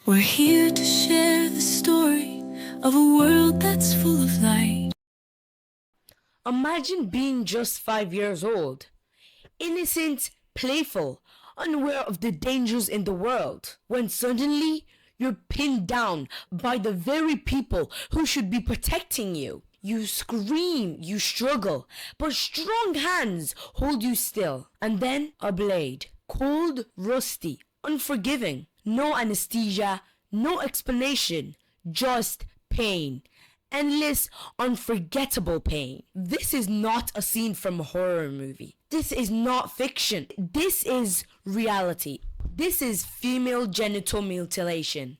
We're here to share the story of a world that's full of light. Imagine being just 5 years old, innocent, playful, unaware of the dangers in the world, when suddenly you're pinned down by the very people who should be protecting you. You scream, you struggle, but strong hands hold you still. And then a blade, cold, rusty, unforgiving, no anesthesia, no explanation, just pain. Endless, unforgettable pain. This is not a scene from a horror movie. This is not fiction. This is reality. This is female genital mutilation.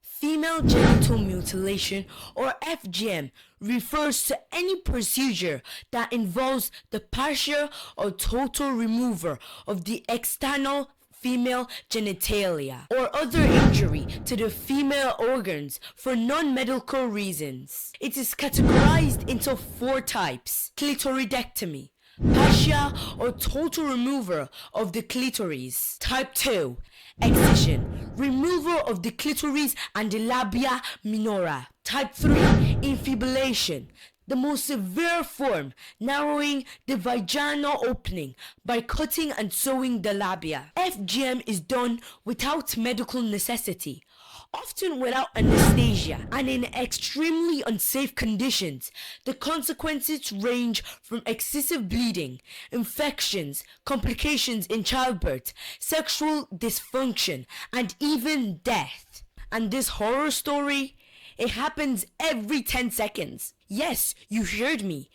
Female genital mutilation, or FGM, refers to any procedure that involves the partial or total removal of the external female genitalia or other injury to the female organs for non-medical reasons. It is categorized into 4 types: clitoridectomy, partial or total removal of the clitoris. Type 2, excision, removal of the clitoris and the labia minora. Type 3, infibulation, the most severe form, narrowing the vaginal opening by cutting and sewing the labia. FGM is done without medical necessity, often without anesthesia, and in extremely unsafe conditions. The consequences range from excessive bleeding, infections, complications in childbirth, sexual dysfunction, and even death. And this horror story, it happens every 10 seconds. Yes, you heard me.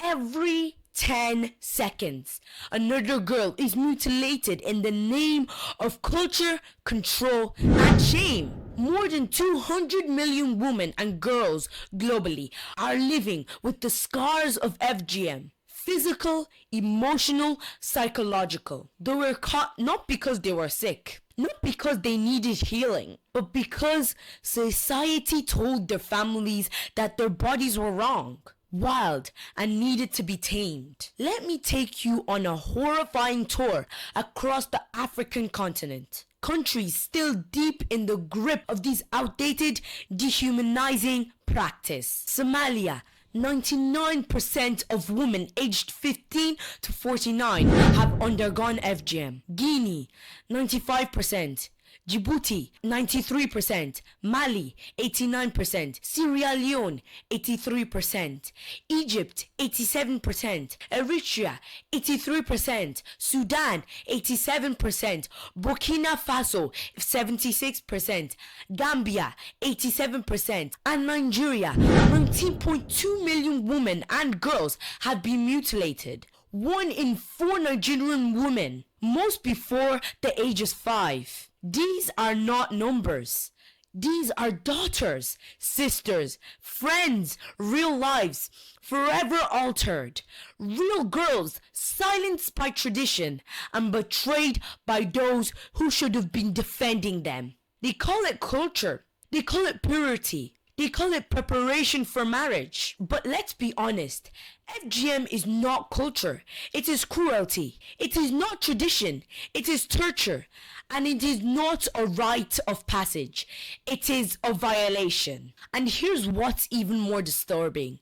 Every 10 seconds, another girl is mutilated in the name of culture, control, and shame. More than 200 million women and girls globally are living with the scars of FGM. Physical, emotional, psychological. They were caught not because they were sick, not because they needed healing, but because society told their families that their bodies were wrong, wild, and needed to be tamed. Let me take you on a horrifying tour across the African continent. Countries still deep in the grip of this outdated, dehumanizing practice. Somalia, 99% of women aged 15 to 49 have undergone FGM. Guinea, 95%. Djibouti, 93%. Mali, 89%. Sierra Leone, 83%. Egypt, 87%. Eritrea, 83%. Sudan, 87%. Burkina Faso, 76%. Gambia, 87%. And Nigeria, 19.2 million women and girls have been mutilated. 1 in 4 Nigerian women, most before the age of 5. These are not numbers. These are daughters, sisters, friends, real lives, forever altered. Real girls silenced by tradition and betrayed by those who should have been defending them. They call it culture. They call it purity. They call it preparation for marriage. But let's be honest, FGM is not culture. It is cruelty. It is not tradition. It is torture. And it is not a rite of passage. It is a violation. And here's what's even more disturbing.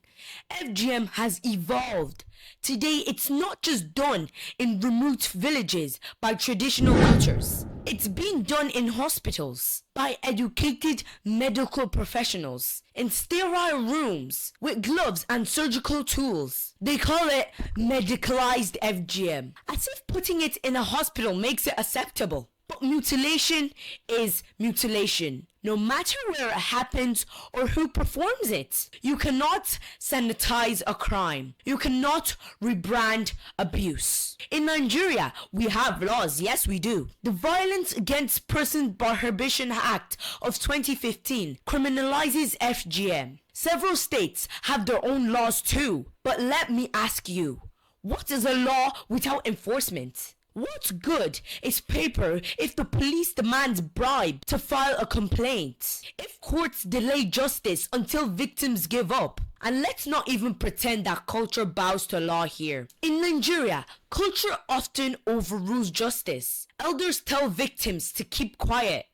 FGM has evolved. Today, it's not just done in remote villages by traditional cultures. It's being done in hospitals by educated medical professionals in sterile rooms with gloves and surgical tools. They call it medicalized FGM, as if putting it in a hospital makes it acceptable. But mutilation is mutilation, no matter where it happens or who performs it. You cannot sanitize a crime. You cannot rebrand abuse. In Nigeria, we have laws, yes we do. The Violence Against Persons Prohibition Act of 2015 criminalizes FGM. Several states have their own laws too. But let me ask you, what is a law without enforcement? What's good is paper if the police demands bribe to file a complaint, if courts delay justice until victims give up. And let's not even pretend that culture bows to law here. In Nigeria, culture often overrules justice. Elders tell victims to keep quiet.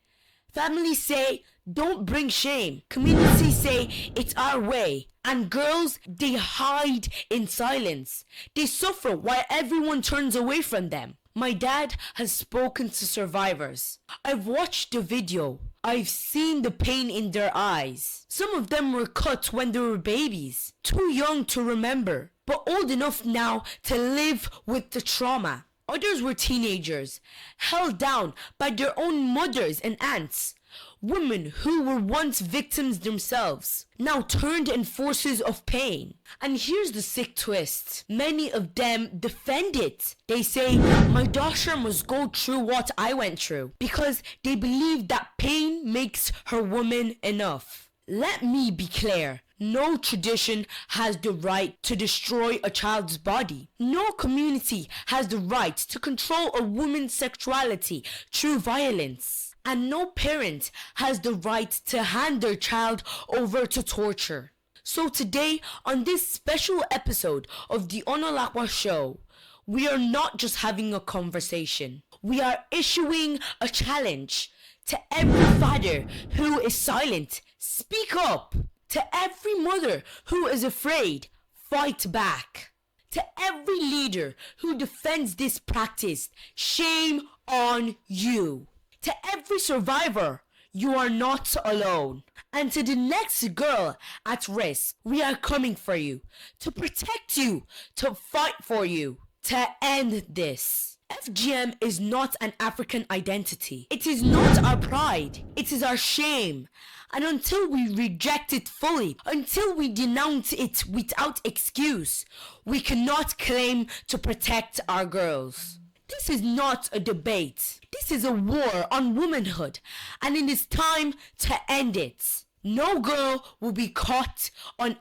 Families say, don't bring shame. Communities say, it's our way. And girls, they hide in silence. They suffer while everyone turns away from them. My dad has spoken to survivors. I've watched the video. I've seen the pain in their eyes. Some of them were cut when they were babies, too young to remember, but old enough now to live with the trauma. Others were teenagers, held down by their own mothers and aunts. Women who were once victims themselves, now turned enforcers of pain. And here's the sick twist. Many of them defend it. They say, my daughter must go through what I went through, because they believe that pain makes her woman enough. Let me be clear. No tradition has the right to destroy a child's body. No community has the right to control a woman's sexuality through violence. And no parent has the right to hand their child over to torture. So today, on this special episode of the Onaolapo Show, we are not just having a conversation. We are issuing a challenge to every father who is silent. Speak up. To every mother who is afraid, fight back. To every leader who defends this practice, shame on you. To every survivor, you are not alone. And to the next girl at risk, we are coming for you, to protect you, to fight for you, to end this. FGM is not an African identity. It is not our pride. It is our shame. And until we reject it fully, until we denounce it without excuse, we cannot claim to protect our girls. This is not a debate. This is a war on womanhood, and it is time to end it. No girl will be caught on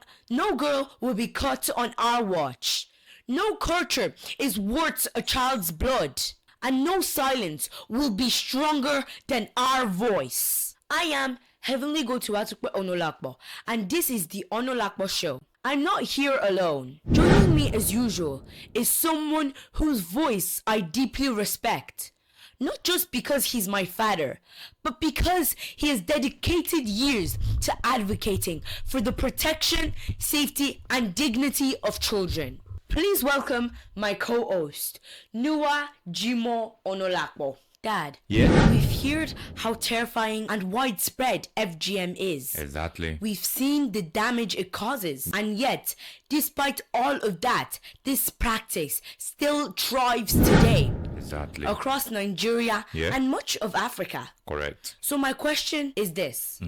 our watch. No culture is worth a child's blood, and no silence will be stronger than our voice. I am Heavenly Go-To Onaolapo, and this is the Onaolapo Show. I'm not here alone. Joining me as usual is someone whose voice I deeply respect. Not just because he's my father, but because he has dedicated years to advocating for the protection, safety, and dignity of children. Please welcome my co-host, Noah Jimoh Onaolapo. Dad, Yeah. we've heard how terrifying and widespread FGM is. Exactly. We've seen the damage it causes. And yet, despite all of that, this practice still thrives today Exactly. across Nigeria Yeah. and much of Africa. Correct. So my question is this.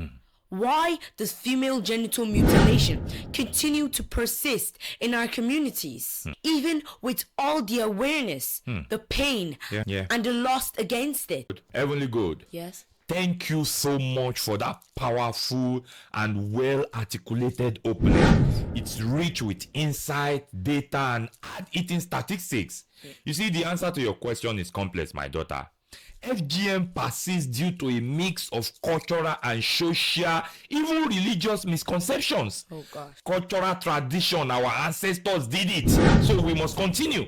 Why does female genital mutilation continue to persist in our communities? Even with all the awareness, the pain, Yeah. and the loss against it? Heavenly God. Yes. Thank you so much for that powerful and well articulated opening. It's rich with insight, data, and hard-hitting statistics. You see, the answer to your question is complex, my daughter. FGM persists due to a mix of cultural and social, even religious misconceptions. Oh gosh. Cultural tradition, our ancestors did it, so we must continue.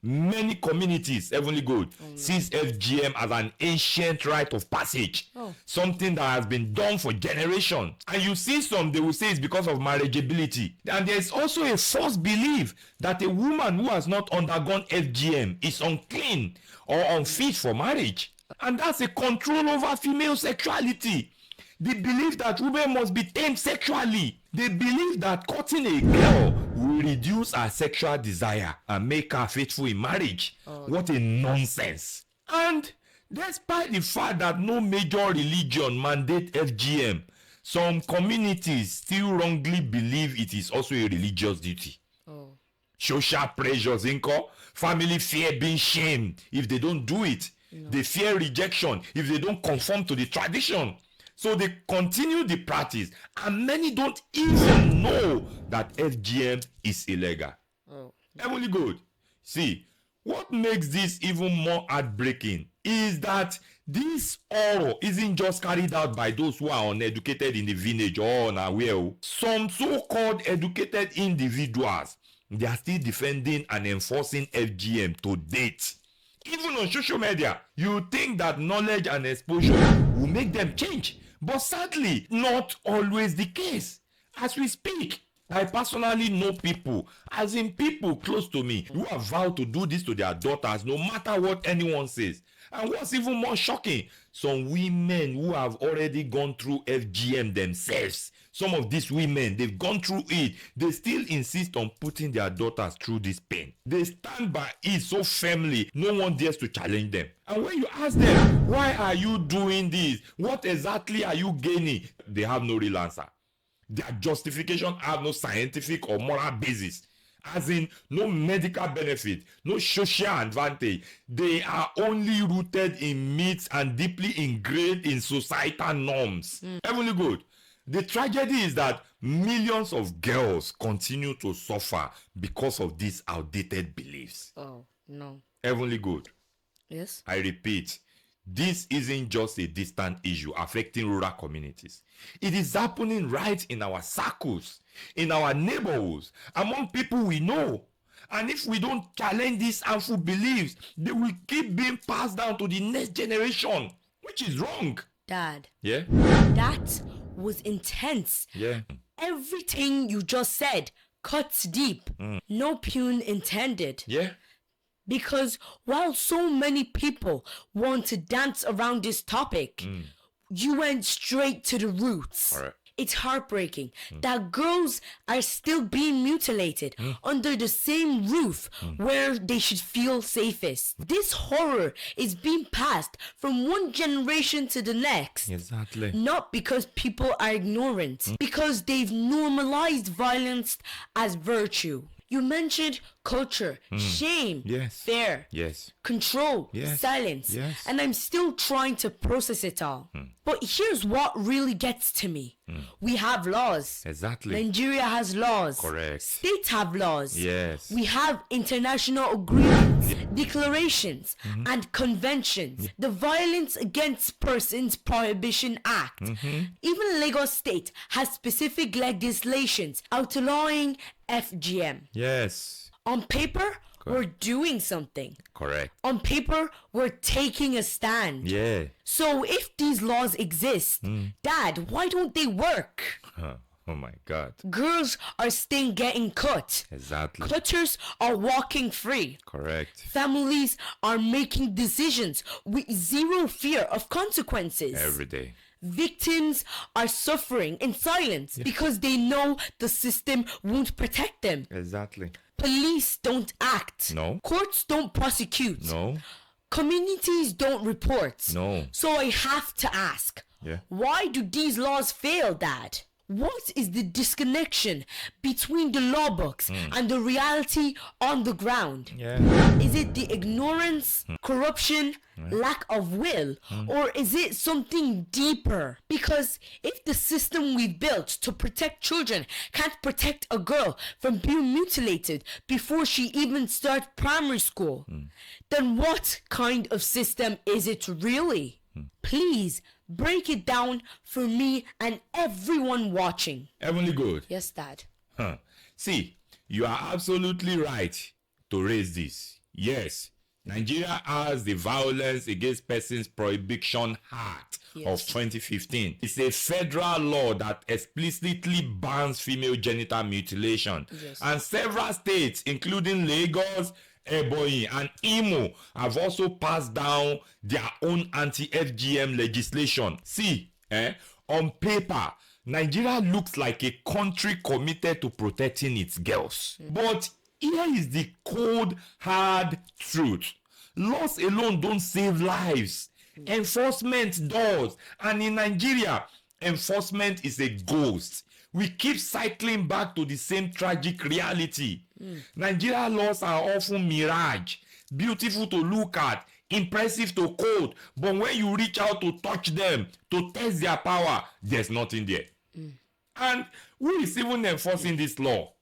Many communities, Heavenly God, sees FGM as an ancient rite of passage, something that has been done for generations. And you see some, they will say it's because of marriageability. And there is also a false belief that a woman who has not undergone FGM is unclean or unfit for marriage. And that's a control over female sexuality. They believe that women must be tamed sexually. They believe that cutting a girl will reduce her sexual desire and make her faithful in marriage. What a nonsense. And despite the fact that no major religion mandate FGM, some communities still wrongly believe it is also a religious duty. Social pressures, family fear being shamed if they don't do it. They fear rejection if they don't conform to the tradition. So they continue the practice, and many don't even know that FGM is illegal. Heavenly God, see, what makes this even more heartbreaking is that this horror isn't just carried out by those who are uneducated in the village or unaware. Some so-called educated individuals, they are still defending and enforcing FGM to date. Even on social media, you think that knowledge and exposure will make them change. But sadly, not always the case. As we speak, I personally know people, as in people close to me, who have vowed to do this to their daughters no matter what anyone says. And what's even more shocking, some women who have already gone through FGM themselves, some of these women, they've gone through it, they still insist on putting their daughters through this pain. They stand by it so firmly, no one dares to challenge them. And when you ask them, why are you doing this? What exactly are you gaining? They have no real answer. Their justification have no scientific or moral basis. As in, no medical benefit, no social advantage. They are only rooted in myths and deeply ingrained in societal norms. Heavenly good. The tragedy is that millions of girls continue to suffer because of these outdated beliefs. Oh, no. Heavenly good. Yes? I repeat, this isn't just a distant issue affecting rural communities. It is happening right in our circles, in our neighborhoods, among people we know. And if we don't challenge these harmful beliefs, they will keep being passed down to the next generation, which is wrong. Dad. Yeah? That was intense. Yeah. Everything you just said cuts deep. No pun intended. Yeah? Because while so many people want to dance around this topic, you went straight to the roots. All right. It's heartbreaking that girls are still being mutilated under the same roof where they should feel safest. This horror is being passed from one generation to the next. Exactly. Not because people are ignorant, because they've normalized violence as virtue. You mentioned culture, shame, Yes. fear, Yes. control, Yes. silence, Yes. and I'm still trying to process it all. But here's what really gets to me. We have laws. Exactly. Nigeria has laws. Correct. States have laws. Yes. We have international agreements, declarations, and conventions. The Violence Against Persons Prohibition Act. Even Lagos State has specific legislations outlawing FGM. Yes. On paper, we're doing something. Correct. On paper, we're taking a stand. Yeah. So if these laws exist, Dad, why don't they work? Oh my God. Girls are still getting cut. Exactly. Cutters are walking free. Correct. Families are making decisions with zero fear of consequences. Every day. Victims are suffering in silence because they know the system won't protect them. Exactly. Police don't act. No. Courts don't prosecute. No. Communities don't report. No. So I have to ask, why do these laws fail, Dad? What is the disconnection between the law books and the reality on the ground? Yeah. Is it the ignorance, corruption, lack of will, or is it something deeper? Because if the system we've built to protect children can't protect a girl from being mutilated before she even starts primary school, then what kind of system is it really? Please break it down for me and everyone watching. Heavenly good. Yes, Dad. See, you are absolutely right to raise this. Yes, Nigeria has the Violence Against Persons Prohibition Act of 2015. It's a federal law that explicitly bans female genital mutilation. And several states, including Lagos, Ebonyi, and Imo, have also passed down their own anti-FGM legislation. See, on paper, Nigeria looks like a country committed to protecting its girls. But here is the cold, hard truth. Laws alone don't save lives. Enforcement does. And in Nigeria, enforcement is a ghost. We keep cycling back to the same tragic reality. Nigeria laws are often mirage, beautiful to look at, impressive to quote, but when you reach out to touch them, to test their power, there's nothing there. And who is even enforcing this law?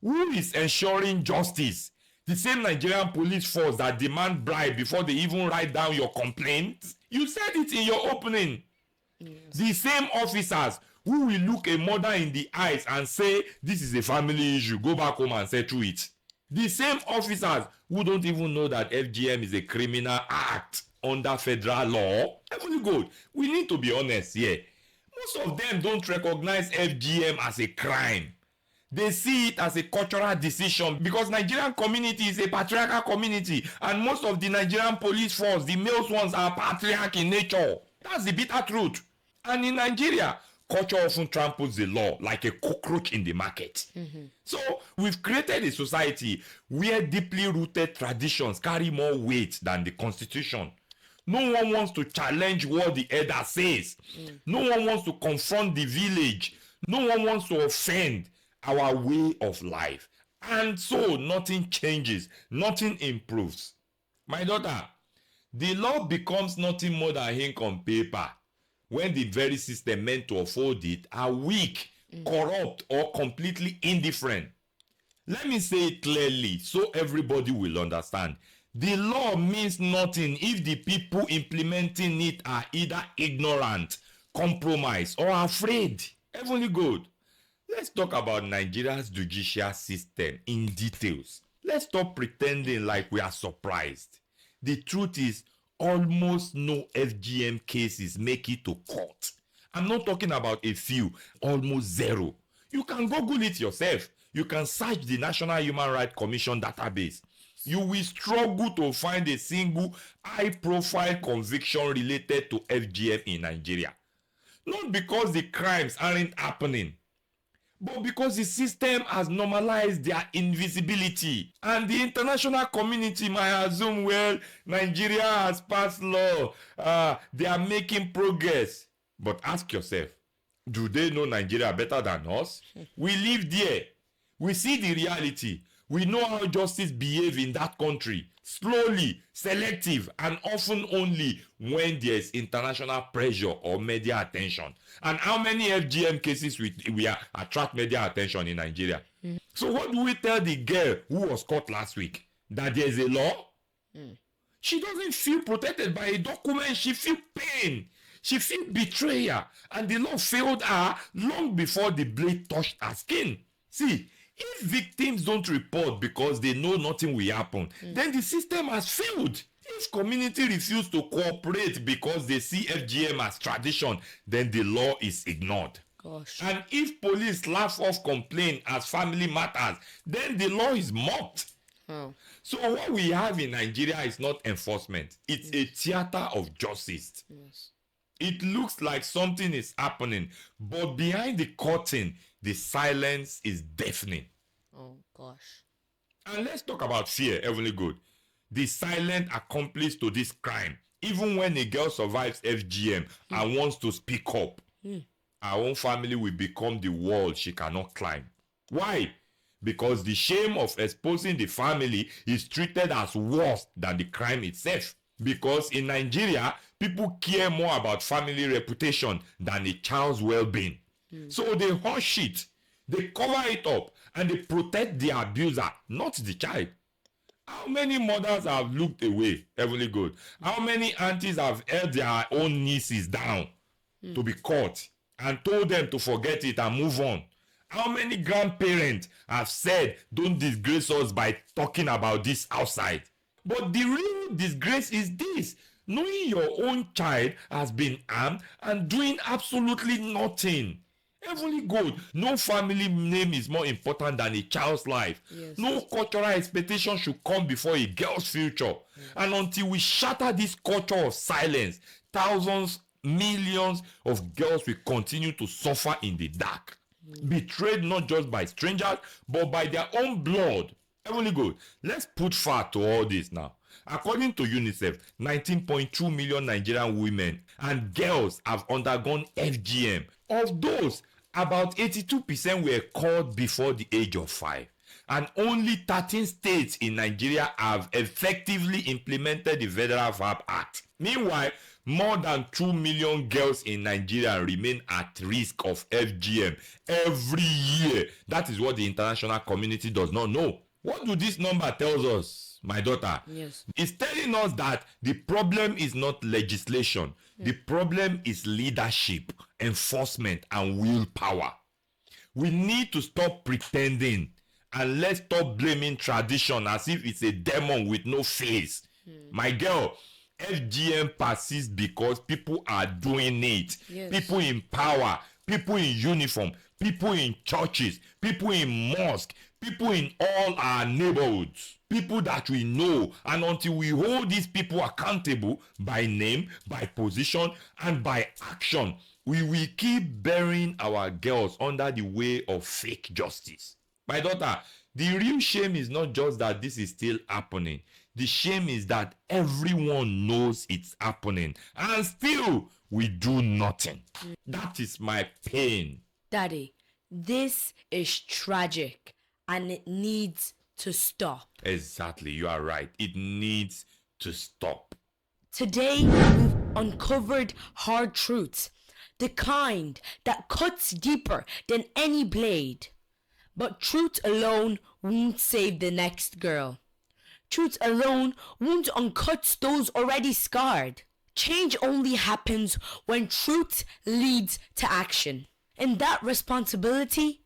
Who is ensuring justice? The same Nigerian police force that demand bribe before they even write down your complaint? You said it in your opening. The same officers who will look a mother in the eyes and say, this is a family issue, go back home and settle it. The same officers who don't even know that FGM is a criminal act. under federal law. Heavenly God, we need to be honest here. Most of them don't recognize FGM as a crime. They see it as a cultural decision because Nigerian community is a patriarchal community, and most of the Nigerian police force, the male ones, are patriarchal in nature. That's the bitter truth. And in Nigeria, culture often tramples the law like a cockroach in the market. So we've created a society where deeply rooted traditions carry more weight than the constitution. No one wants to challenge what the elder says. No one wants to confront the village. No one wants to offend our way of life. And so nothing changes, nothing improves. My daughter, the law becomes nothing more than ink on paper when the very system meant to uphold it are weak, corrupt, or completely indifferent. Let me say it clearly so everybody will understand. The law means nothing if the people implementing it are either ignorant, compromised, or afraid. Heavenly God, let's talk about Nigeria's judicial system in details. Let's stop pretending like we are surprised. The truth is, almost no FGM cases make it to court. I'm not talking about a few, almost zero. You can Google it yourself. You can search the National Human Rights Commission database. You will struggle to find a single high-profile conviction related to FGM in Nigeria. Not because the crimes aren't happening, but because the system has normalized their invisibility. And the international community might assume, well, Nigeria has passed law, they are making progress. But ask yourself, do they know Nigeria better than us? We live there. We see the reality. We know how justice behaves in that country. Slowly, selective, and often only when there's international pressure or media attention. And how many FGM cases we attract media attention in Nigeria? So what do we tell the girl who was caught last week? That there's a law? She doesn't feel protected by a document. She feels pain. She feels betrayal. And the law failed her long before the blade touched her skin. See, if victims don't report because they know nothing will happen, then the system has failed. If community refuse to cooperate because they see FGM as tradition, then the law is ignored. Gosh. And if police laugh off complaint as family matters, then the law is mocked. Oh. So what we have in Nigeria is not enforcement. It's a theater of justice. Yes. It looks like something is happening, but behind the curtain, the silence is deafening. Oh, gosh. And let's talk about fear, Heavenly God. The silent accomplice to this crime. Even when a girl survives FGM and wants to speak up, her own family will become the wall she cannot climb. Why? Because the shame of exposing the family is treated as worse than the crime itself. Because in Nigeria, people care more about family reputation than a child's well-being. So they hush it, they cover it up, and they protect the abuser, not the child. How many mothers have looked away, Heavenly God? How many aunties have held their own nieces down to be caught and told them to forget it and move on? How many grandparents have said, don't disgrace us by talking about this outside? But the real disgrace is this: knowing your own child has been harmed and doing absolutely nothing. Heavenly God, no family name is more important than a child's life. Yes. No cultural expectation should come before a girl's future. And until we shatter this culture of silence, thousands, millions of girls will continue to suffer in the dark. Betrayed not just by strangers, but by their own blood. Heavenly God, let's put fact to all this now. According to UNICEF, 19.2 million Nigerian women and girls have undergone FGM. Of those, about 82% were caught before the age of 5. And only 13 states in Nigeria have effectively implemented the Federal VAP Act. Meanwhile, more than 2 million girls in Nigeria remain at risk of FGM every year. That is what the international community does not know. What do this number tell us, my daughter? Yes. It's telling us that the problem is not legislation. The problem is leadership, enforcement, and willpower. We need to stop pretending, and let's stop blaming tradition as if it's a demon with no face. My girl, FGM persists because people are doing it. Yes. People in power, people in uniform, people in churches, people in mosque, people in all our neighborhoods, people that we know. And until we hold these people accountable by name, by position, and by action, we will keep burying our girls under the way of fake justice. My daughter, the real shame is not just that this is still happening. The shame is that everyone knows it's happening and still we do nothing. That is my pain. Daddy, this is tragic and it needs to stop. Exactly, you are right. It needs to stop. Today, we've uncovered hard truths, the kind that cuts deeper than any blade. But truth alone won't save the next girl. Truth alone won't uncut those already scarred. Change only happens when truth leads to action. And that responsibility,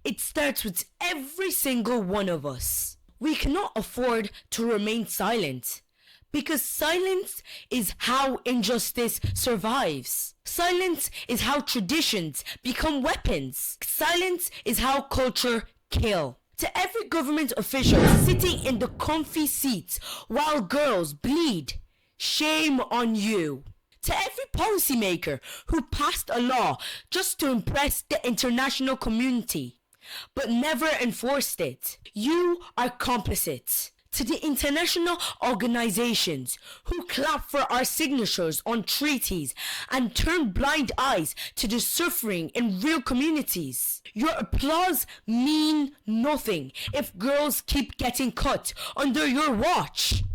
it starts with every single one of us. We cannot afford to remain silent, because silence is how injustice survives. Silence is how traditions become weapons. Silence is how culture kills. To every government official sitting in the comfy seats while girls bleed, shame on you. To every policymaker who passed a law just to impress the international community, but never enforced it, you are complicit. To the international organizations who clap for our signatures on treaties and turn blind eyes to the suffering in real communities, your applause mean nothing if girls keep getting cut under your watch.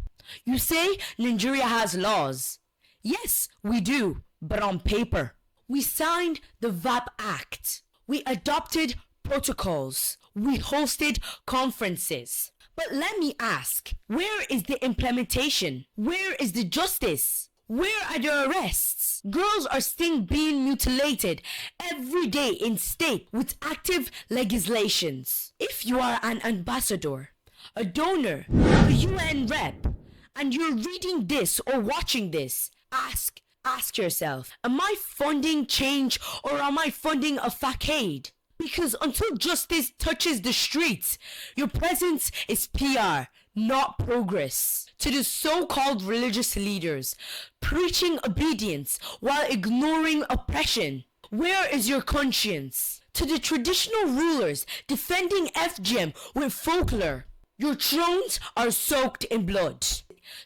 You say Nigeria has laws. Yes, we do, but on paper. We signed the VAP Act. We adopted protocols. We hosted conferences. But let me ask, where is the implementation? Where is the justice? Where are the arrests? Girls are still being mutilated every day in state with active legislations. If you are an ambassador, a donor, a UN rep, and you're reading this or watching this, ask yourself, am I funding change or am I funding a facade? Because until justice touches the streets, your presence is PR, not progress. To the so-called religious leaders preaching obedience while ignoring oppression, where is your conscience? To the traditional rulers defending FGM with folklore, your thrones are soaked in blood.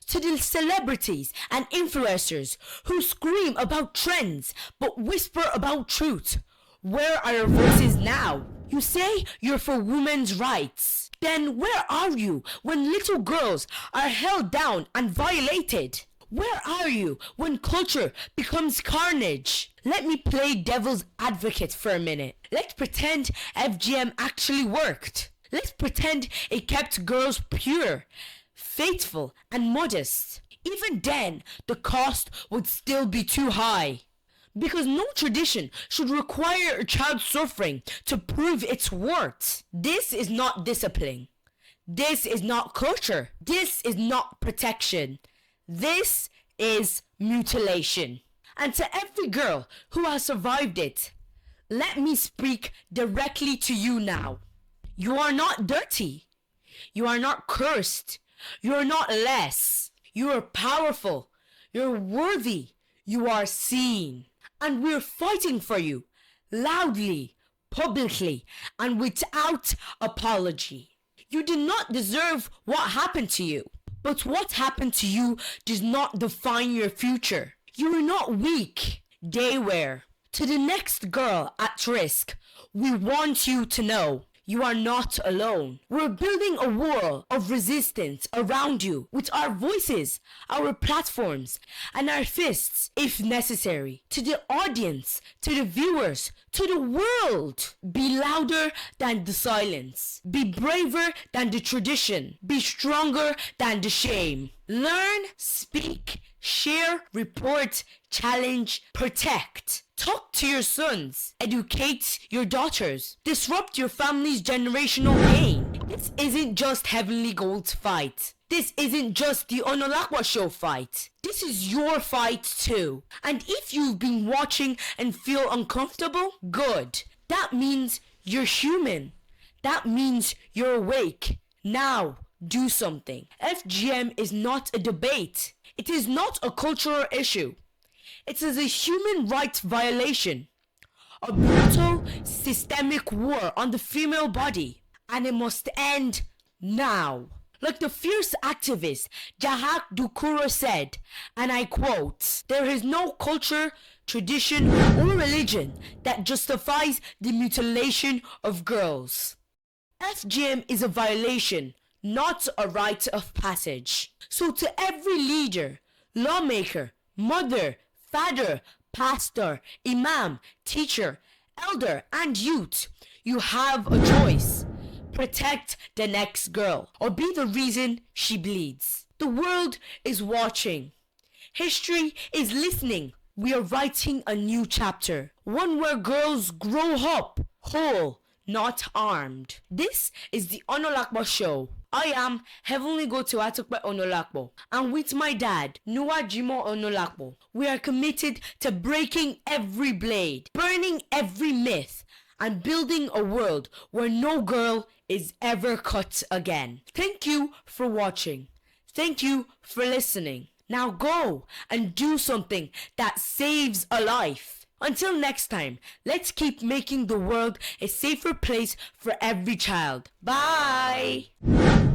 To the celebrities and influencers who scream about trends but whisper about truth, where are your voices now? You say you're for women's rights. Then where are you when little girls are held down and violated? Where are you when culture becomes carnage? Let me play devil's advocate for a minute. Let's pretend FGM actually worked. Let's pretend it kept girls pure, faithful, and modest. Even then, the cost would still be too high. Because no tradition should require a child suffering to prove its worth. This is not discipline. This is not culture. This is not protection. This is mutilation. And to every girl who has survived it, let me speak directly to you now. You are not dirty. You are not cursed. You are not less. You are powerful. You're worthy. You are seen. And we're fighting for you, loudly, publicly, and without apology. You did not deserve what happened to you, but what happened to you does not define your future. You are not weak, they were. To the next girl at risk, we want you to know you are not alone. We're building a wall of resistance around you with our voices, our platforms, and our fists if necessary. To the audience, to the viewers, to the world, be louder than the silence. Be braver than the tradition. Be stronger than the shame. Learn, speak, share, report, challenge, protect. Talk to your sons. Educate your daughters. Disrupt your family's generational pain. This isn't just Heavenly Gold's fight. This isn't just the Onaolapo Show fight. This is your fight too. And if you've been watching and feel uncomfortable, good. That means you're human. That means you're awake. Now, do something. FGM is not a debate. It is not a cultural issue. It is a human rights violation. A brutal, systemic war on the female body. And it must end now. Like the fierce activist Jahak Dukuro said, and I quote, "There is no culture, tradition, or religion that justifies the mutilation of girls." FGM is a violation, not a rite of passage. So to every leader, lawmaker, mother, father, pastor, imam, teacher, elder, and youth, you have a choice. Protect the next girl, or be the reason she bleeds. The world is watching. History is listening. We are writing a new chapter, one where girls grow up whole, not armed. This is the Onaolapo Show. I am Heavenly Go-To Atukpe Onaolapo, and with my dad, Noah Jimoh Onaolapo, we are committed to breaking every blade, burning every myth, and building a world where no girl is ever cut again. Thank you for watching. Thank you for listening. Now go and do something that saves a life. Until next time, let's keep making the world a safer place for every child. Bye!